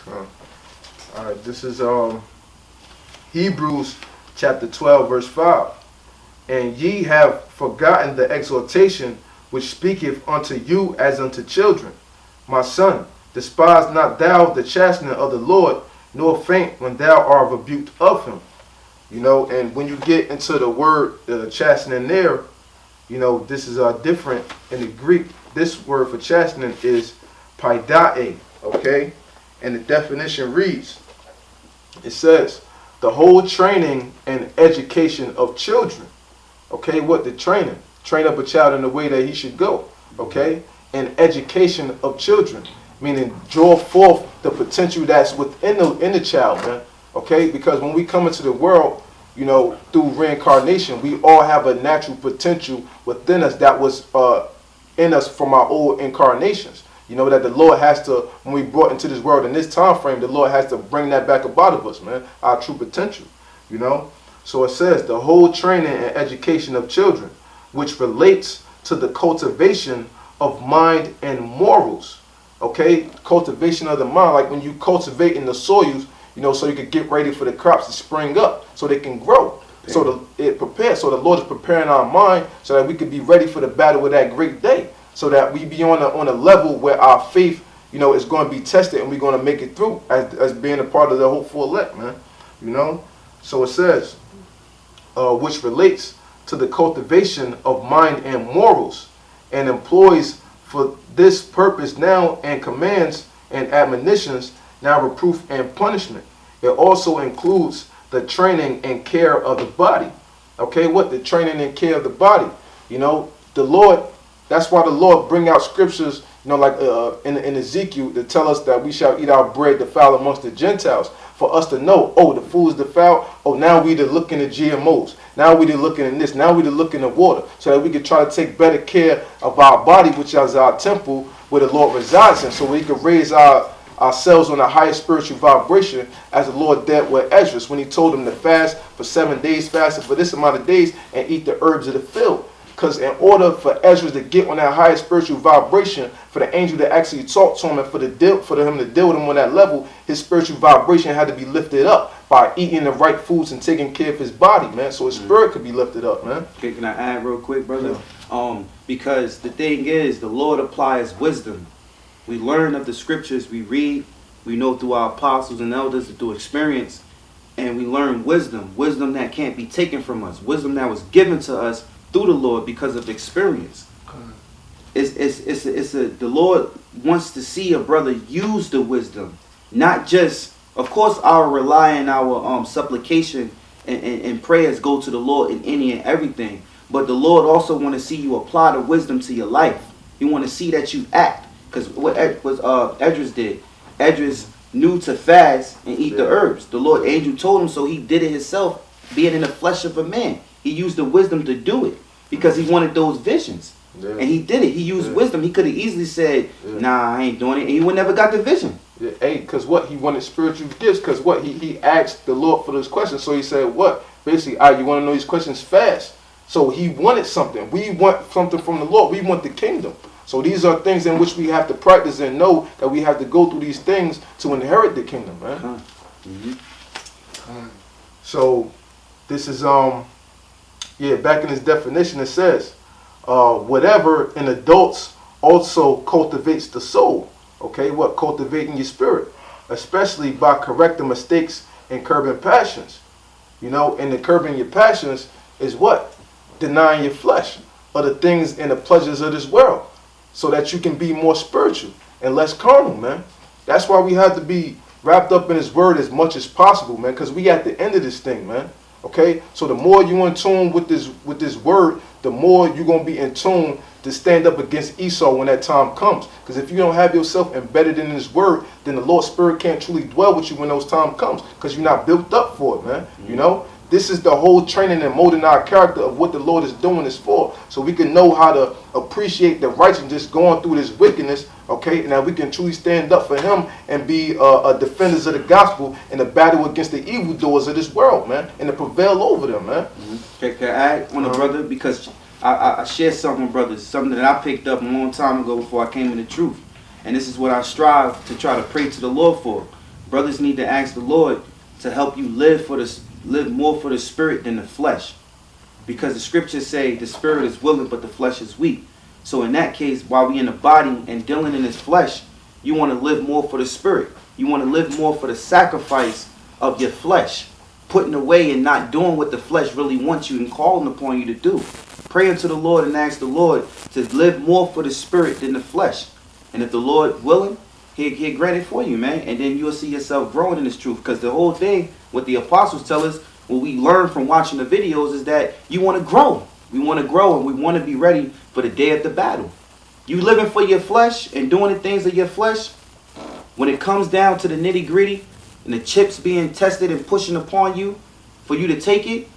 All right, this is Hebrews chapter 12, verse 5. And ye have forgotten the exhortation which speaketh unto you as unto children. My son, despise not thou the chastening of the Lord, nor faint when thou art rebuked of him. You know, and when you get into the word chastening there, you know, this is different in the Greek. This word for chastening is paidae, okay? And the definition reads, it says, the whole training and education of children. Okay, what the training? Train up a child in the way that he should go. Okay, and education of children, meaning draw forth the potential that's within the child, man. Okay, because when we come into the world, you know, through reincarnation, we all have a natural potential within us that was in us from our old incarnations. You know, that the Lord has to, when we brought into this world in this time frame, the Lord has to bring that back about of us, man, our true potential, you know. So it says, the whole training and education of children, which relates to the cultivation of mind and morals, okay? Cultivation of the mind, like when you cultivate in the soils, you know, so you can get ready for the crops to spring up, so they can grow. So it prepares, so the Lord is preparing our mind so that we can be ready for the battle of that great day. So that we be on a level where our faith, you know, is going to be tested and we're going to make it through as being a part of the hopeful elect, man. You know? So it says, which relates to the cultivation of mind and morals, and employs for this purpose now and commands and admonitions, now reproof and punishment. It also includes the training and care of the body. Okay, what? The training and care of the body. You know, the Lord... That's why the Lord bring out scriptures, you know, like in Ezekiel, to tell us that we shall eat our bread defiled amongst the Gentiles. For us to know, oh, the food is defiled. Oh, now we to look into GMOs. Now we to looking in this. Now we to look in the water, so that we can try to take better care of our body, which is our temple, where the Lord resides in, so we can raise ourselves on a higher spiritual vibration, as the Lord did with Ezra when he told them to fast for 7 days, fasting for this amount of days, and eat the herbs of the field. Because in order for Ezra to get on that higher spiritual vibration, for the angel to actually talk to him and for him to deal with him on that level, his spiritual vibration had to be lifted up by eating the right foods and taking care of his body, man. So his spirit could be lifted up, man. Okay, can I add real quick, brother? Yeah. Because the thing is, the Lord applies wisdom. We learn of the scriptures, we read, we know through our apostles and elders, through experience, and we learn wisdom. Wisdom that can't be taken from us. Wisdom that was given to us through the Lord because of experience. The Lord wants to see a brother use the wisdom, not just, of course, our rely on our supplication and prayers go to the Lord in any and everything, but the Lord also want to see you apply the wisdom to your life. He want to see that you act, because what Edris did, Edris knew to fast and eat the herbs. The Lord angel told him, so he did it himself, being in the flesh of a man. He used the wisdom to do it, because he wanted those visions. Yeah. And he did it. He used wisdom. He could have easily said, nah, I ain't doing it. And he would never got the vision. Yeah, hey, because what? He wanted spiritual gifts. Because what? He asked the Lord for those questions. So he said, what? Basically, you want to know these questions fast. So he wanted something. We want something from the Lord. We want the kingdom. So these are things in which we have to practice and know that we have to go through these things to inherit the kingdom, man. So this is back in his definition it says, whatever in adults also cultivates the soul. Okay, what? Cultivating your spirit, especially by correcting mistakes and curbing passions. You know, and the curbing your passions is what? Denying your flesh, or the things and the pleasures of this world, so that you can be more spiritual and less carnal, man. That's why we have to be wrapped up in his word as much as possible, man, because we at the end of this thing, man. Okay, so the more you in tune with this word, the more you're gonna be in tune to stand up against Esau when that time comes. Because if you don't have yourself embedded in his word, then the Lord's spirit can't truly dwell with you when those time comes, because you're not built up for it, man. You know, this is the whole training and molding our character of what the Lord is doing this for, so we can know how to appreciate the righteousness going through this wickedness. Okay, and that we can truly stand up for him and be defenders of the gospel in the battle against the evildoers of this world, man, and to prevail over them, man. Can I add on the brother? Because I shared something with brothers, something that I picked up a long time ago before I came into truth. And this is what I strive to try to pray to the Lord for. Brothers need to ask the Lord to help you live more for the spirit than the flesh. Because the scriptures say the spirit is willing, but the flesh is weak. So in that case, while we in the body and dealing in this flesh, you want to live more for the spirit. You want to live more for the sacrifice of your flesh. Putting away and not doing what the flesh really wants you and calling upon you to do. Pray unto the Lord and ask the Lord to live more for the spirit than the flesh. And if the Lord willing, he'll grant it for you, man. And then you'll see yourself growing in this truth. Because the whole thing, what the apostles tell us, what we learn from watching the videos is that you want to grow. We want to grow and we want to be ready for the day of the battle. You living for your flesh and doing the things of your flesh, when it comes down to the nitty gritty and the chips being tested and pushing upon you for you to take it,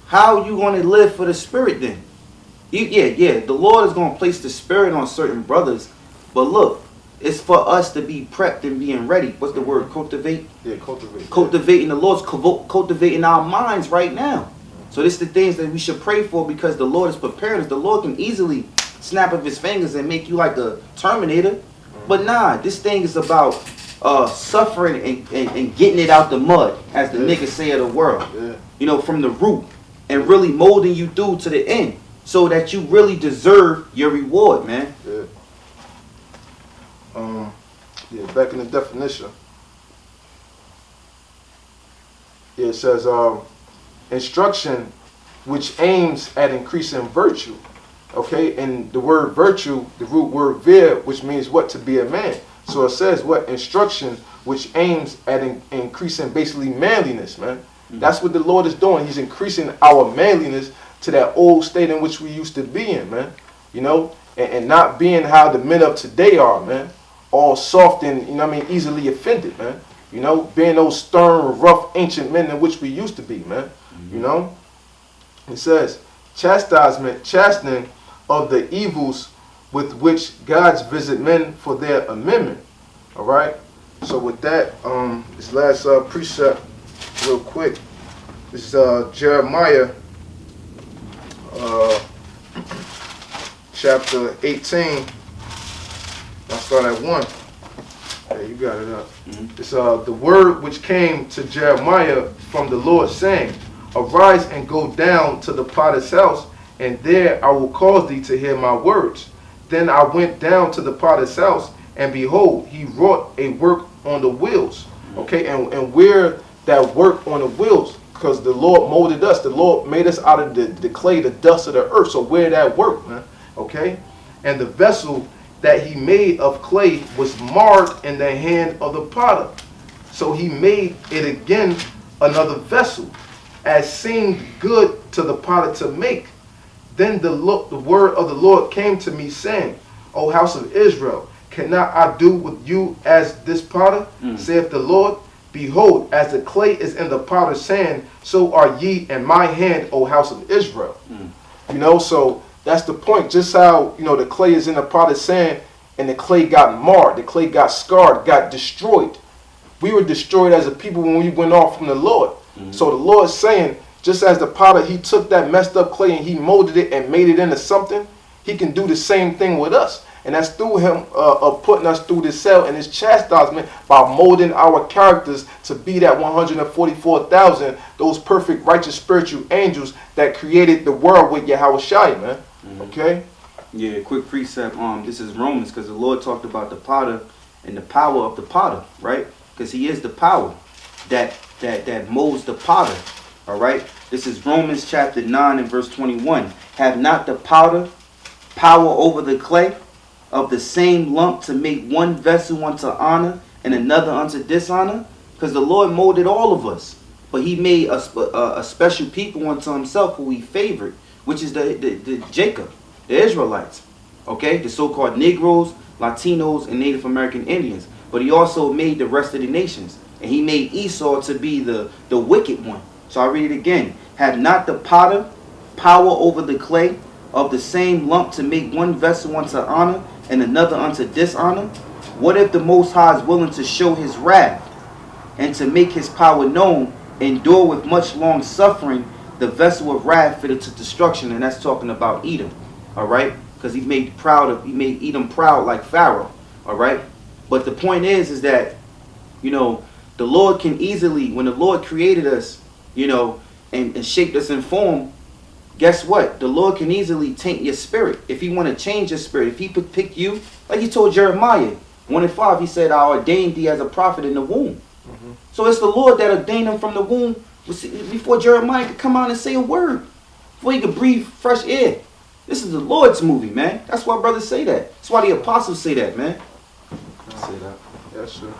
how are you going to live for the spirit then? The Lord is going to place the spirit on certain brothers. But look, it's for us to be prepped and being ready. What's the word? Cultivate? Yeah, cultivate. Cultivating the Lord's cultivating our minds right now. So this is the things that we should pray for, because the Lord is preparing us. The Lord can easily snap of his fingers and make you like a Terminator. But nah, this thing is about suffering and getting it out the mud, as the niggas say of the world. Yeah. You know, from the root, and really molding you through to the end, so that you really deserve your reward, man. Yeah. Back in the definition. Yeah, it says instruction which aims at increasing virtue. Okay, and the word virtue, the root word vir, which means what? To be a man. So it says what? Instruction which aims at increasing basically manliness, man. Mm-hmm. That's what the Lord is doing. He's increasing our manliness to that old state in which we used to be in, man. You know, and not being how the men of today are, man. All soft and, you know what I mean, easily offended, man. You know, being those stern, rough, ancient men in which we used to be, man. Mm-hmm. You know, it says chastening of the evils with which God's visit men for their amendment. All right. So with that, this last precept, real quick. This is Jeremiah, chapter 18. I'll start at 1. Yeah, you got it up. Mm-hmm. It's the word which came to Jeremiah from the Lord, saying, Arise and go down to the potter's house, and there I will cause thee to hear my words. Then I went down to the potter's house, and behold, he wrought a work on the wheels. Okay, and where that work on the wheels, because the Lord molded us. The Lord made us out of the clay, the dust of the earth. So where that work, man? Okay, and the vessel that he made of clay was marred in the hand of the potter. So he made it again another vessel, as seemed good to the potter to make. Then the word of the Lord came to me, saying, O house of Israel, cannot I do with you as this potter? Saith the Lord. Behold, as the clay is in the potter's hand, so are ye in my hand, O house of Israel. You know, so that's the point. Just how, you know, the clay is in the potter's hand, and the clay got marred, the clay got scarred, got destroyed. We were destroyed as a people when we went off from the Lord. So the Lord is saying, just as the potter, he took that messed up clay and he molded it and made it into something, he can do the same thing with us. And that's through him putting us through this cell and his chastisement by molding our characters to be that 144,000, those perfect righteous spiritual angels that created the world with YAHAWASHI, man. Okay? Yeah, quick precept. This is Romans, because the Lord talked about the potter and the power of the potter, right? Because he is the power that molds the potter. All right? This is Romans chapter 9 and verse 21. Have not the potter power over the clay, of the same lump to make one vessel unto honor and another unto dishonor? Because the Lord molded all of us, but he made a special people unto himself who he favored, which is the Jacob, the Israelites, okay, the so-called Negroes, Latinos, and Native American Indians. But he also made the rest of the nations, and he made Esau to be the wicked one. So I read it again. Have not the potter power over the clay, of the same lump to make one vessel unto honor and another unto dishonor? What if the Most High is willing to show his wrath and to make his power known, endure with much long suffering the vessel of wrath fitted to destruction? And that's talking about Edom, all right? Because he made Edom proud like Pharaoh, all right? But the point is that, you know, the Lord can easily, when the Lord created us, you know, and shaped us in form, guess what? The Lord can easily taint your spirit. If he want to change your spirit, if he could pick you, like he told Jeremiah 1:5, he said, I ordained thee as a prophet in the womb. So it's the Lord that ordained him from the womb before Jeremiah could come out and say a word, before he could breathe fresh air. This is the Lord's movie, man. That's why brothers say that. That's why the apostles say that, man. Say that. Yes, sir.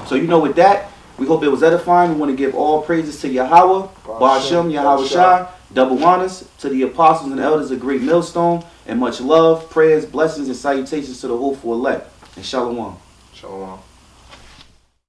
So, you know, with that, we hope it was edifying. We want to give all praises to Yahawah, Ba'ashem, Yahawashai, double honors to the apostles and elders of Great Millstone, and much love, prayers, blessings, and salutations to the hopeful elect. And Shalawam. Shalom.